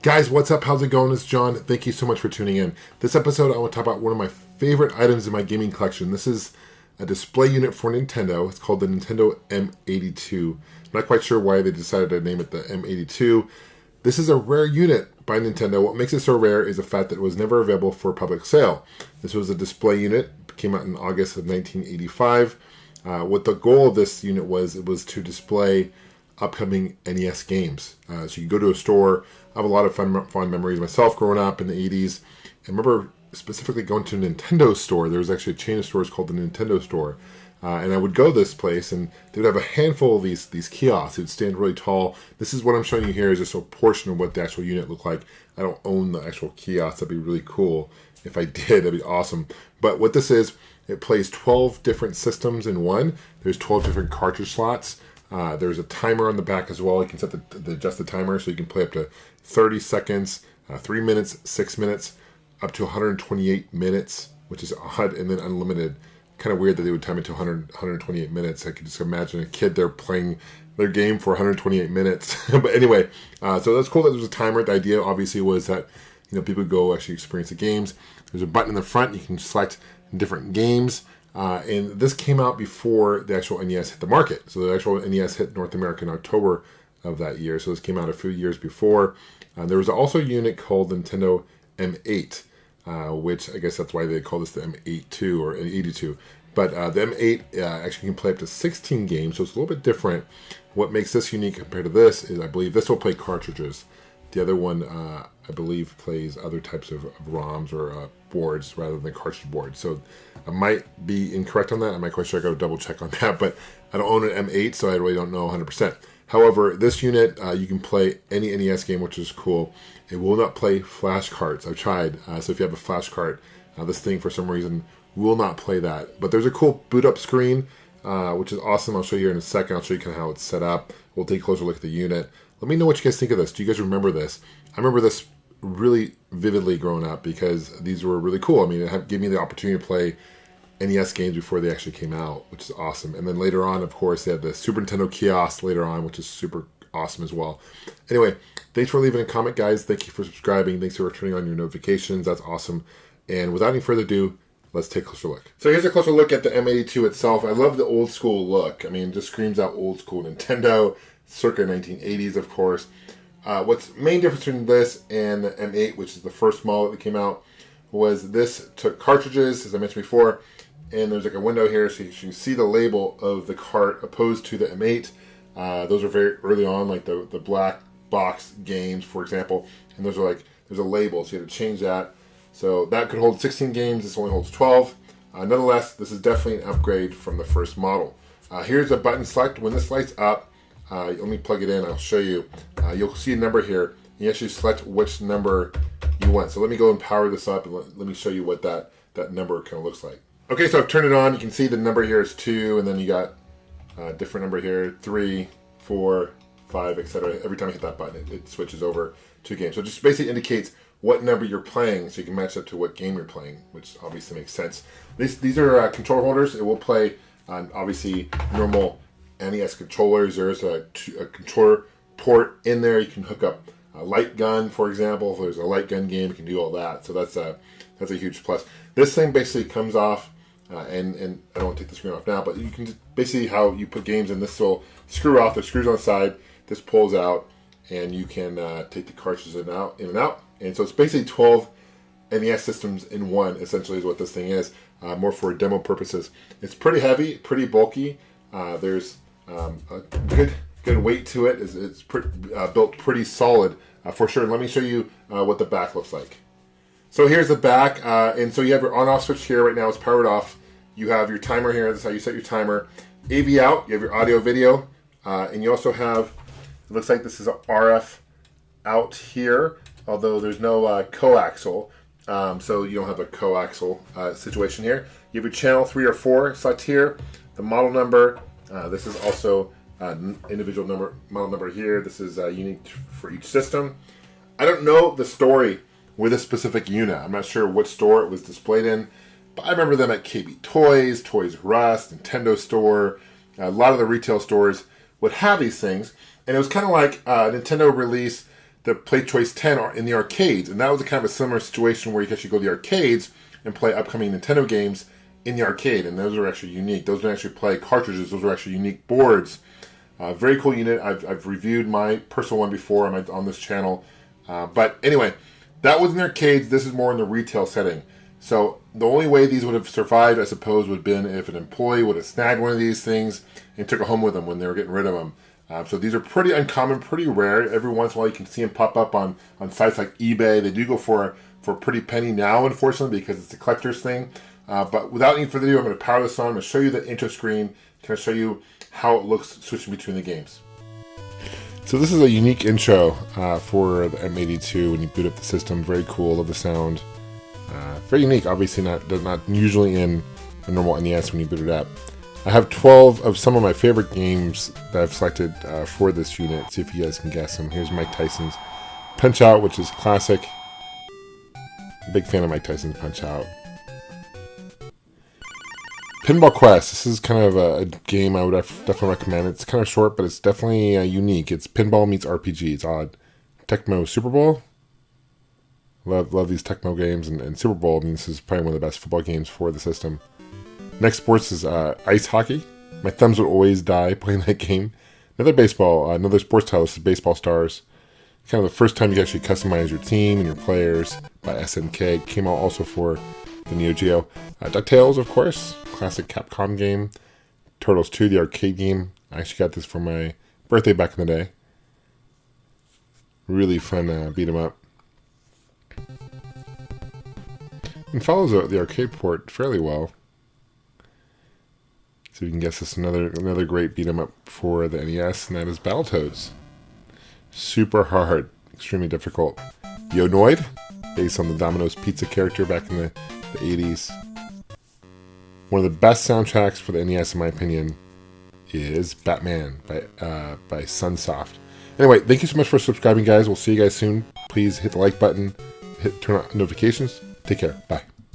Guys, what's up? How's it going? It's John. Thank you so much for tuning in. This episode, I want to talk about one of my favorite items in my gaming collection. This is a display unit for Nintendo. It's called the Nintendo M82. I'm not quite sure why they decided to name it the M82. This is a rare unit by Nintendo. What makes it so rare is the fact that it was never available for public sale. This was a display unit. It came out in August of 1985. What the goal of this unit was, it was to display upcoming NES games. So you go to a store. I have a lot of fond memories myself growing up in the 80s. I remember specifically going to a Nintendo store. There was actually a chain of stores called the Nintendo store. And I would go to this place and they would have a handful of these kiosks. It would stand really tall. This is what I'm showing you here is just a portion of what the actual unit looked like. I don't own the actual kiosk. That'd be really cool. If I did, that'd be awesome. But what this is, it plays 12 different systems in one. There's 12 different cartridge slots. There's a timer on the back as well. You can set adjust the timer so you can play up to 30 seconds, 3 minutes, 6 minutes, up to 128 minutes, which is odd, and then unlimited. Kind of weird that they would time it to 128 minutes. I could just imagine a kid there playing their game for 128 minutes. But anyway, so that's cool that there's a timer. The idea obviously was that people would go actually experience the games. There's a button in the front. You can select different games. And this came out before the actual NES hit the market. So the actual NES hit North America in October of that year. So this came out a few years before. There was also a unit called Nintendo M8, which I guess that's why they call this the M82 or M82. But the M8 actually can play up to 16 games, so it's a little bit different. What makes this unique compared to this is I believe this will play cartridges. The other one, I believe, plays other types of ROMs or boards rather than cartridge boards. So I might be incorrect on that. I'm not quite sure. I got to double check on that. But I don't own an M8, so I really don't know 100%. However, this unit, you can play any NES game, which is cool. It will not play flash carts. I've tried. So if you have a flash cart, this thing, for some reason, will not play that. But there's a cool boot-up screen, which is awesome. I'll show you here in a second. I'll show you kind of how it's set up. We'll take a closer look at the unit. Let me know what you guys think of this. Do you guys remember this? I remember this really vividly growing up because these were really cool. I mean, it gave me the opportunity to play NES games before they actually came out, which is awesome. And then later on, of course, they had the Super Nintendo kiosk later on, which is super awesome as well. Anyway, thanks for leaving a comment, guys. Thank you for subscribing. Thanks for turning on your notifications. That's awesome. And without any further ado, let's take a closer look. So here's a closer look at the M82 itself. I love the old school look. I mean, it just screams out old school Nintendo, circa 1980s, of course. What's main difference between this and the M8, which is the first model that came out, was this took cartridges, as I mentioned before, and there's like a window here so you can see the label of the cart opposed to the M8. Those are very early on, like the black box games, for example, and those are like, there's a label, so you have to change that. So that could hold 16 games, this only holds 12. Nonetheless, this is definitely an upgrade from the first model. Here's a button select. When this lights up, let me plug it in, I'll show you. You'll see a number here. You actually select which number you want. So let me go and power this up and let me show you what that number kind of looks like. Okay, so I've turned it on. You can see the number here is 2, and then you got a different number here, 3, 4, 5, etc. Every time I hit that button, it switches over to a game. So it just basically indicates what number you're playing so you can match up to what game you're playing, which obviously makes sense. These are controller holders. It will play on, obviously, normal NES controllers. There's a controller port in there. You can hook up a light gun, for example. If there's a light gun game, you can do all that. So that's a huge plus. This thing basically comes off, and I don't want to take the screen off now, but you can basically how you put games in. This will screw off. There's screws on the side. This pulls out, and you can take the cartridges in and out. And so it's basically 12 NES systems in one, essentially, is what this thing is, more for demo purposes. It's pretty heavy, pretty bulky. There's a good weight to it. It's built pretty solid for sure. Let me show you what the back looks like. So here's the back, and so you have your on-off switch here. Right now it's powered off. You have your timer here. That's how you set your timer. AV out. You have your audio, video, and you also have, it looks like this is an RF out here, although there's no coaxial, so you don't have a coaxial situation here. You have your channel 3 or 4 select here. The model number. This is also individual model number here. This is unique for each system. I don't know the story with this specific unit. I'm not sure what store it was displayed in, but I remember them at KB Toys, Toys R Us, Nintendo Store. A lot of the retail stores would have these things, and it was kind of like Nintendo released the Play Choice 10 are in the arcades, and that was a kind of a similar situation where you could actually go to the arcades and play upcoming Nintendo games in the arcade, and those are actually unique. Those don't actually play cartridges; those are actually unique boards. Very cool unit. I've reviewed my personal one before on this channel, but anyway, that was in the arcades. This is more in the retail setting. So the only way these would have survived, I suppose, would have been if an employee would have snagged one of these things and took it home with them when they were getting rid of them. So these are pretty uncommon, pretty rare. Every once in a while you can see them pop up on sites like eBay. They do go for a pretty penny now, unfortunately, because it's a collector's thing. But without any further ado, I'm going to power this on. I'm going to show you the intro screen. Kind of show you how it looks switching between the games. So this is a unique intro for the M82 when you boot up the system. Very cool. Love the sound. Very unique. Obviously not usually in a normal NES when you boot it up. I have 12 of some of my favorite games that I've selected for this unit. See if you guys can guess them. Here's Mike Tyson's Punch-Out, which is classic. Big fan of Mike Tyson's Punch-Out. Pinball Quest. This is kind of a game I would definitely recommend. It's kind of short, but it's definitely unique. It's pinball meets RPG. It's odd. Tecmo Super Bowl. Love these Tecmo games, and Super Bowl. I mean, this is probably one of the best football games for the system. Next sports is ice hockey. My thumbs would always die playing that game. Another sports title. This is Baseball Stars. Kind of the first time you can actually customize your team and your players by SNK. Came out also for the Neo Geo. DuckTales, of course. Classic Capcom game. Turtles 2, the arcade game. I actually got this for my birthday back in the day. Really fun beat 'em up. And follows the arcade port fairly well. So you can guess this another great beat 'em up for the NES, and that is Battletoads. Super hard, extremely difficult. Yo-Noid, based on the Domino's Pizza character back in the 80s. One of the best soundtracks for the NES, in my opinion, is Batman by Sunsoft. Anyway, thank you so much for subscribing, guys. We'll see you guys soon. Please hit the like button, turn on notifications. Take care. Bye.